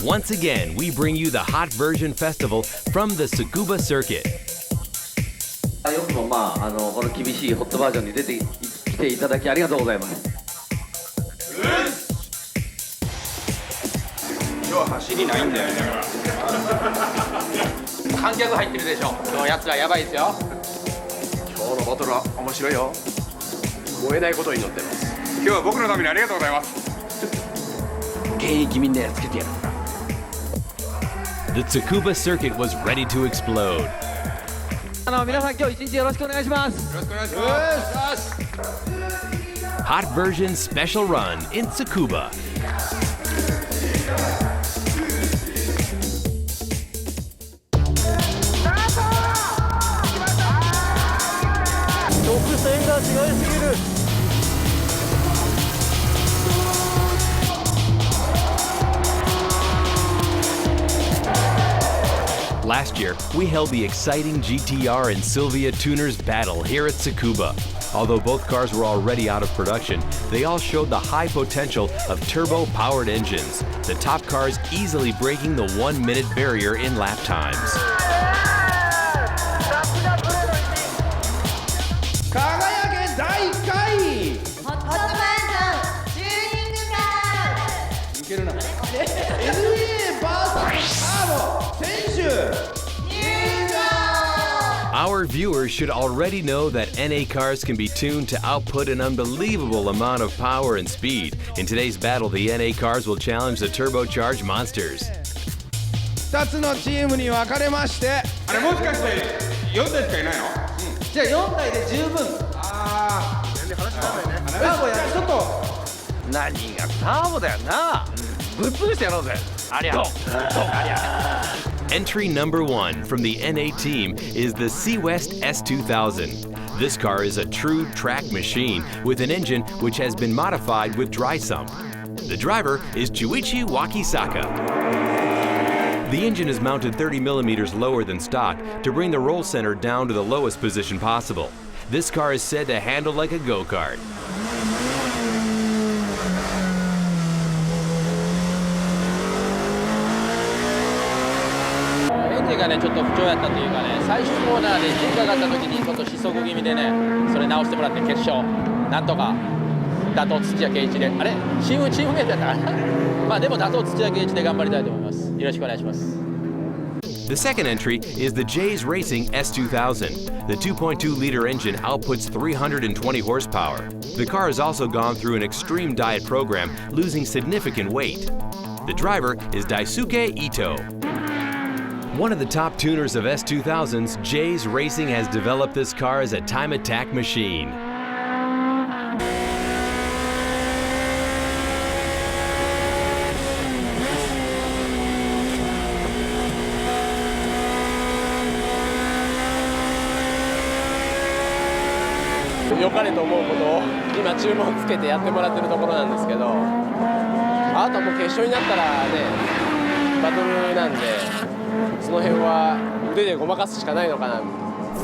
Once again, we bring you the Hot Version Festival from the Tsukuba circuit. よくもこの厳しいホットバージョンに出てきていただきありがとうございます。今日走りないんだよね。観客入ってるでしょ。今日やつらやばいですよ。今日のバトルは面白いよ。燃えないことを祈ってます。今日は僕のためにありがとうございます。現役みんなやっつけてやる。The Tsukuba circuit was ready to explode. 皆さん今日一日よろしくお願いします。よろしくお願いします。Hot Version Special Run in Tsukuba. 直線が違いすぎる。Last year, we held the exciting GTR and Sylvia Tuners battle here at Tsukuba. Although both cars were already out of production, they all showed the high potential of turbo-powered engines, the top cars easily breaking the 1-minute barrier in lap times. Our viewers should already know that NA cars can be tuned to output an unbelievable amount of power and speed. In today's battle, the NA cars will challenge the turbocharged monsters. 2つのチームに分かれまして、あれもしかして4台しかいないの？じゃあ4台で十分。全然話しないね。ターボやちょっと。何がターボだよな。ぶっ潰してやろうぜ。ありゃ。ありゃ。Entry number 1 from the NA team is the C-West S2000. This car is a true track machine with an engine which has been modified with dry sump. The driver is Chuichi Wakisaka. The engine is mounted 30 millimeters lower than stock to bring the roll center down to the lowest position possible. This car is said to handle like a go-kart. がねちょっと不調やったというかね、最終コーナーで順位が上がった時にちょっと失速気味でね、それ直してもらって決勝なんとか打倒土屋圭一で、あれチームメイトやったかなまあでも打倒土屋圭一で頑張りたいと思います。よろしくお願いします。The second entry is the Jays Racing S2000. The 2.2-liter engine outputs 320 horsepower. The car has also gone through an extreme diet program, losing significant weight. The driver is Daisuke Ito. One of the top tuners of S2000s, Jays Racing has developed this car as a time attack machine. .良かれと思うことを今注文つけてやってもらってるところなんですけど、あとはもう決勝になったらねバトルなんで、その辺は腕でごまかすしかないのかな。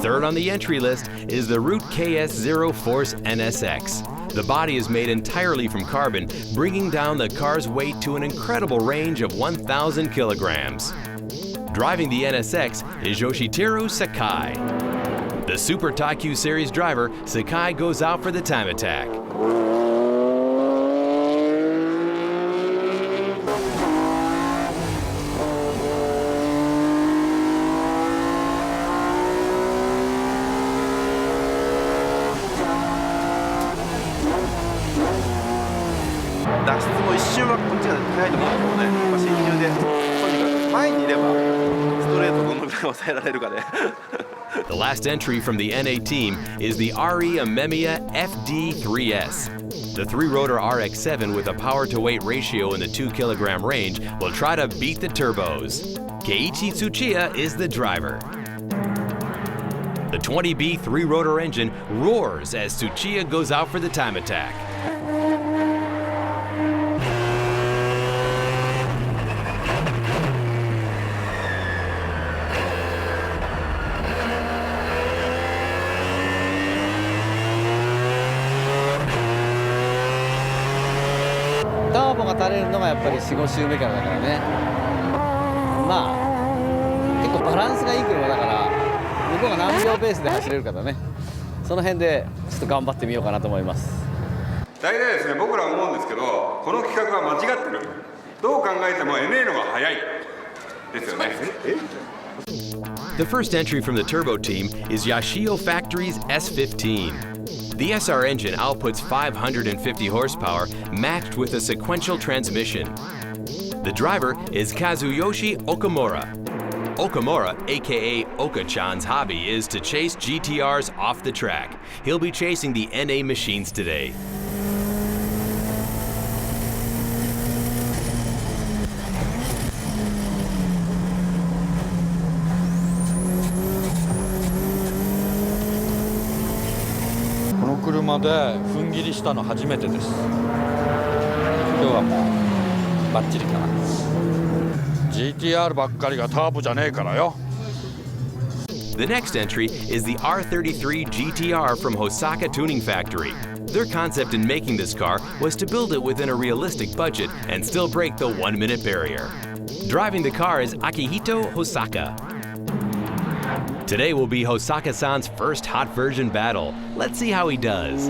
Third on the entry list is the Root KS0 Force NSX. The body is made entirely from carbon, bringing down the car's weight to an incredible range of 1,000 kilograms. Driving the NSX is Yoshiteru Sakai. The Super Taikyu Series driver, Sakai goes out for the time attack. The last entry from the NA team is the RE Amemiya FD3S. The 3-rotor RX-7 with a power-to-weight ratio in the 2-kilogram range will try to beat the turbos. Keiichi Tsuchiya is the driver. The 20B 3-rotor engine roars as Tsuchiya goes out for the time attack. まあ結構バランスがいい車だから向こうが何秒ペースで走れるかだね。その辺でちょっと頑張ってみようかなと思います。大体ですね、僕ら思うんですけど、この企画は間違ってる。どう考えても NA のが速いですよね。The first entry from the turbo team is Yashio Factory's S15. The SR engine outputs 550 horsepower matched with a sequential transmission. The driver is Kazuyoshi Okamura. Okamura, aka Oka-chan's hobby, is to chase GTRs off the track. He'll be chasing the NA machines today. この車で踏ん切りしたの初めてです。今日はもうバッチリかな。GTR ばっかりがターボじゃねえからよ。The next entry is the R33 GTR from Hosaka Tuning Factory. Their concept in making this car was to build it within a realistic budget and still break the 1-minute barrier. Driving the car is Akihito Hosaka. Today will be Hosaka-san's first hot version battle. Let's see how he does.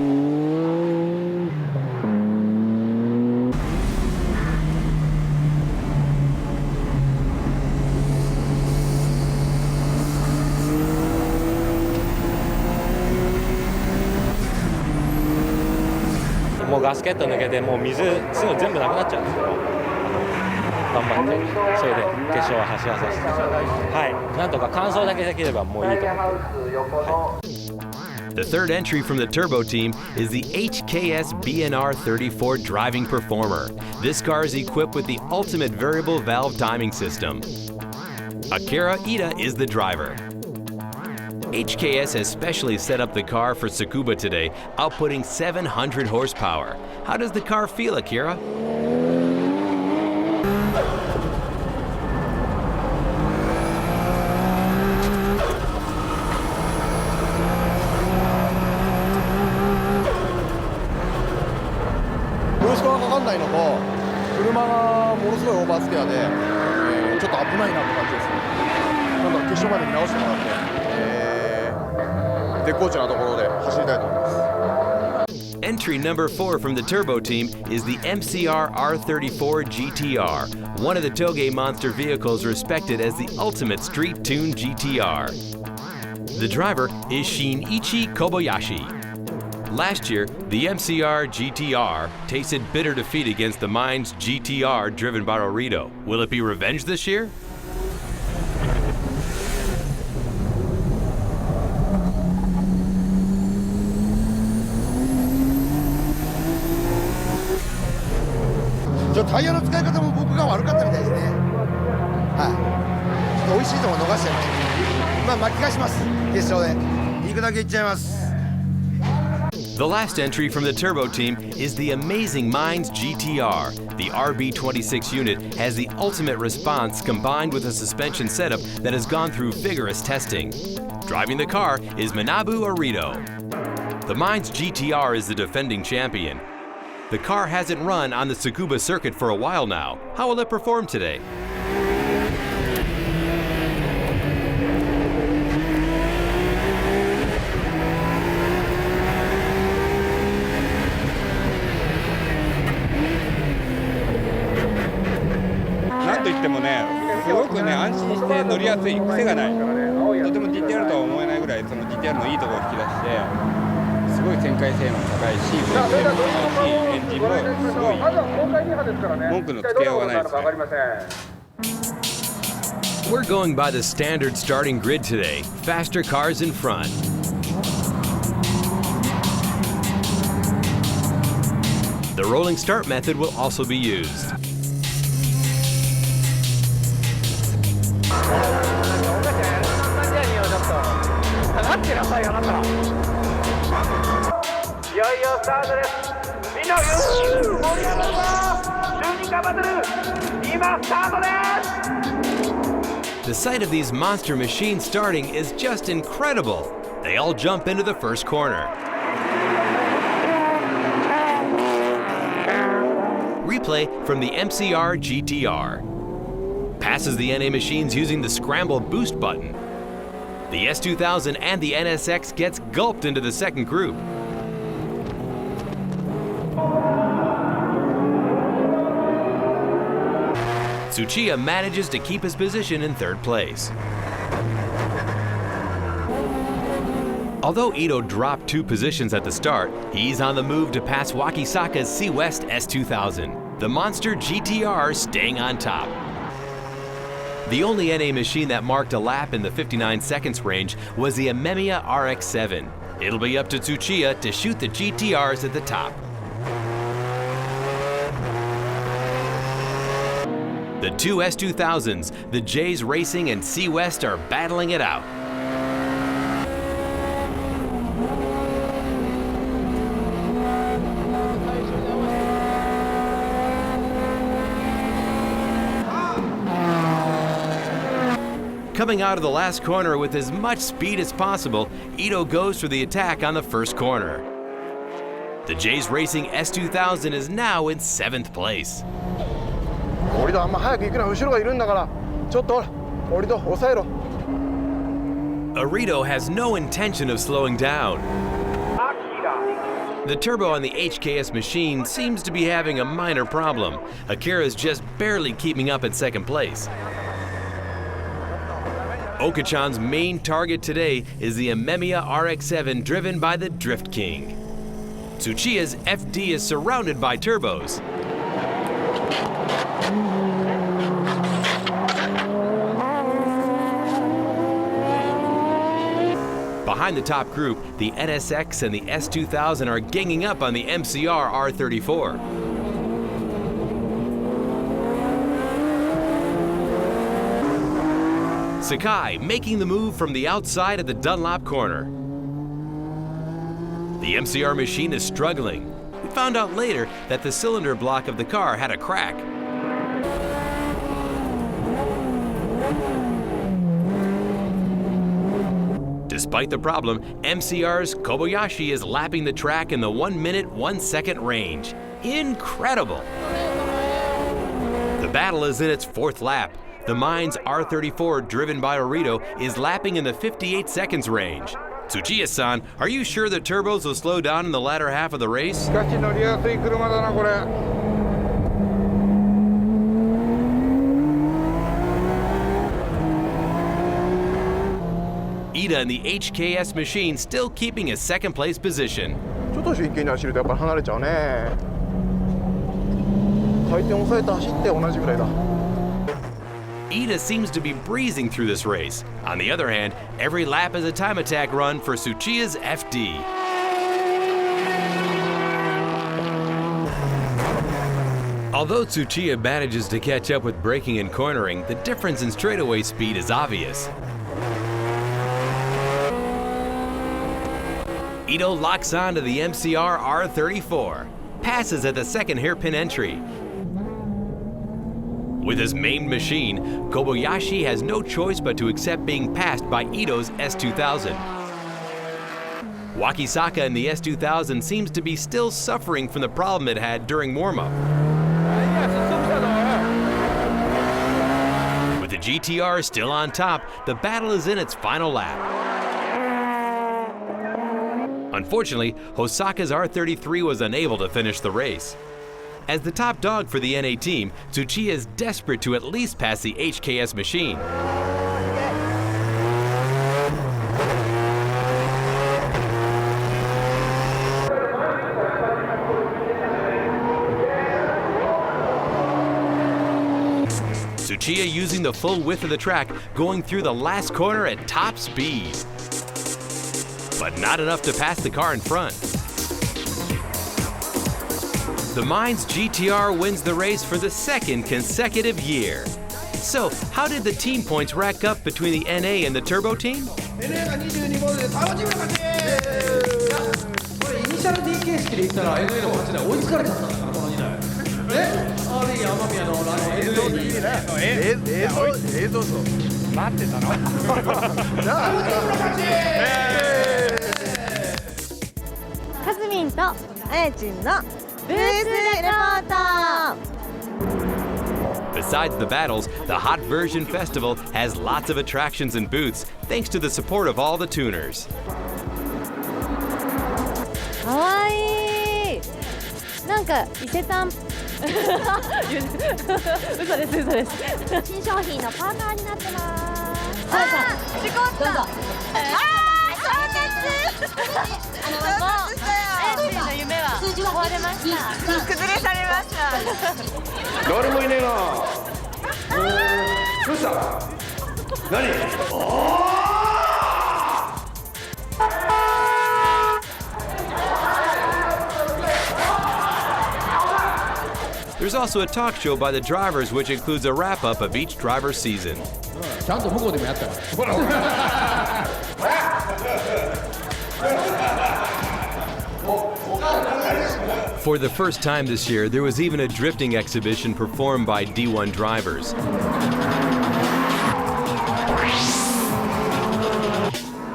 もうガスケット抜けてもう水すぐ全部なくなっちゃうんですけど頑張ってそれで決勝は走らさせてはいなんとか完走だけできればもういいと思って、The third entry from the turbo team is the HKS BNR 34 Driving Performer. This car is equipped with the ultimate variable valve timing system. Akira Ida is the driver. HKS has specially set up the car for Tsukuba today, outputting 700 horsepower. How does the car feel, Akira? Entry number 4 from the turbo team is the MCR R34 GTR, one of the Toge monster vehicles respected as the ultimate street-tuned GTR. The driver is Shinichi Kobayashi. Last year, the MCR GTR tasted bitter defeat against the Mines GTR driven by Orito. Will it be revenge this year? タイヤの使い方も僕が悪かったみたいですね。はい。美味しいとこ逃しちゃいました。まあ巻き返します。決勝で行くだけ行っちゃいます。The last entry from the turbo team is the amazing Mines GTR. The RB26 unit has the ultimate response combined with a suspension setup that has gone through vigorous testing. Driving the car is Manabu Orito. The Mines GTR is the defending champion. The car hasn't run on the Tsukuba circuit for a while now. How will it perform today? We're going by the standard starting grid today. Faster cars in front. The rolling start method will also be used. The sight of these monster machines starting is just incredible. They all jump into the first corner. Replay from the MCR GTR. passes the NA machines using the scramble boost button. The S2000 and the NSX gets gulped into the second group. Tsuchiya manages to keep his position in third place. Although Ito dropped 2 positions at the start, he's on the move to pass Wakisaka's C West S2000, the monster GTR staying on top. The only NA machine that marked a lap in the 59 seconds range was the Amemiya RX-7. It'll be up to Tsuchiya to shoot the GTRs at the top. The 2 S2000s, the Jays Racing and C West, are battling it out. Coming out of the last corner with as much speed as possible, Ito goes for the attack on the first corner. The Jays Racing S2000 is now in 7th place. 降り戸あんま早く行くな、後ろがいるんだから。ちょっと降り戸抑えろ。Arito has no intention of slowing down. The turbo on the HKS machine seems to be having a minor problem. Akira's just barely keeping up in 2nd place. Okachan's main target today is the Amemiya RX-7 driven by the Drift King. Tsuchiya's FD is surrounded by turbos. Behind the top group, the NSX and the S2000 are ganging up on the MCR R34. Sakai making the move from the outside of the Dunlop corner. The MCR machine is struggling. We found out later that the cylinder block of the car had a crack. Despite the problem, MCR's Kobayashi is lapping the track in the 1 minute, 1 second range. Incredible! The battle is in its 4th lap. The Mine's R34, driven by Arito, is lapping in the 58 seconds range. Tsuchiya-san, are you sure the turbos will slow down in the latter half of the race? しかし乗りやすい車だなこれ。Ida and the HKS machine still keeping a 2nd place position. ちょっと真剣に走るとやっぱり離れちゃうね。回転抑えて走って同じぐらいだ。Ida seems to be breezing through this race. On the other hand, every lap is a time attack run for Tsuchiya's FD. Although Tsuchiya manages to catch up with braking and cornering, the difference in straightaway speed is obvious. Ito locks on to the MCR R34, passes at the 2nd hairpin entry. With his maimed machine, Kobayashi has no choice but to accept being passed by Ito's S2000. Wakisaka in the S2000 seems to be still suffering from the problem it had during warm-up. With the GTR still on top, the battle is in its final lap. Unfortunately, Hosaka's R33 was unable to finish the race. As the top dog for the NA team, Tsuchiya is desperate to at least pass the HKS machine. Tsuchiya using the full width of the track, going through the last corner at top speed. But not enough to pass the car in front. The Mine's GTR wins the race for the 2nd consecutive year. So, how did the team points rack up between the NA and the Turbo team? NA が22ボールでターボチームの勝ち。これイニシャル D 形式で言ったら NA の勝ちで追いつかれちゃったんだからこの2台。RE 天宮のNA に。映像そう。待ってたの。かずみんとあやちんのブースレポート。The Besides the battles, the Hot Version Festival has lots of attractions and booths, thanks to the support of all the tuners. かわいい。なんか伊勢丹嘘です嘘です。新商品のパーカーになってます。あー、事故った。どうぞ。の夢は壊れました。崩れされました。誰もいねえな。どうした？何？ There's also a talk show by the drivers which includes a wrap-up of each driver's season. ちゃんと向こうでもやったから。 For the first time this year, there was even a drifting exhibition performed by D1 drivers.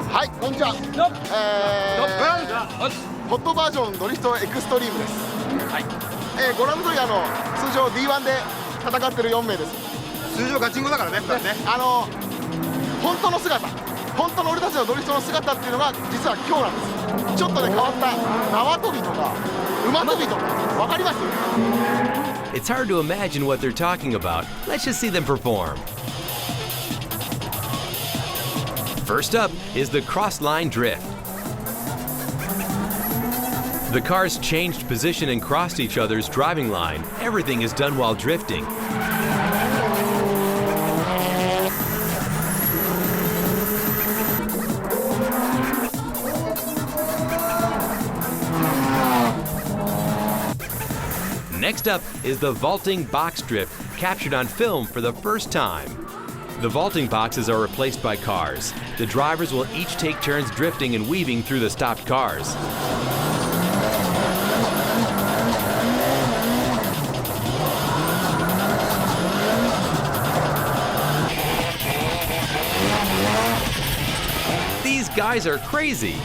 はい、こんにちは。ホットバージョンドリフトエクストリームです。はい。ご覧の通り通常 D1 で戦ってる4名です。通常ガチンコだからね、普段ね。本当の姿、本当の俺たちのドリフトの姿っていうのが実は今日なんです。ちょっとね変わった縄跳びとか馬跳びとかわかります？ It's hard to imagine what they're talking about. Let's just see them perform. First up is the cross-line drift. The cars changed position and crossed each other's driving line. Everything is done while drifting. Next up is the vaulting box drift, captured on film for the first time. The vaulting boxes are replaced by cars. The drivers will each take turns drifting and weaving through the stopped cars. These guys are crazy.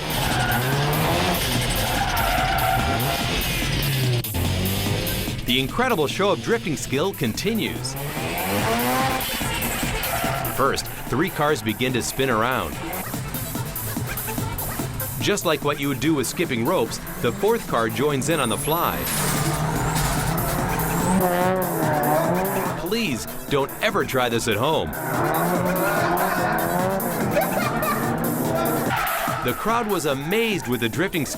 The incredible show of drifting skill continues. First, 3 cars begin to spin around. Just like what you would do with skipping ropes, the 4th car joins in on the fly. Please don't ever try this at home. The crowd was amazed with the drifting skill.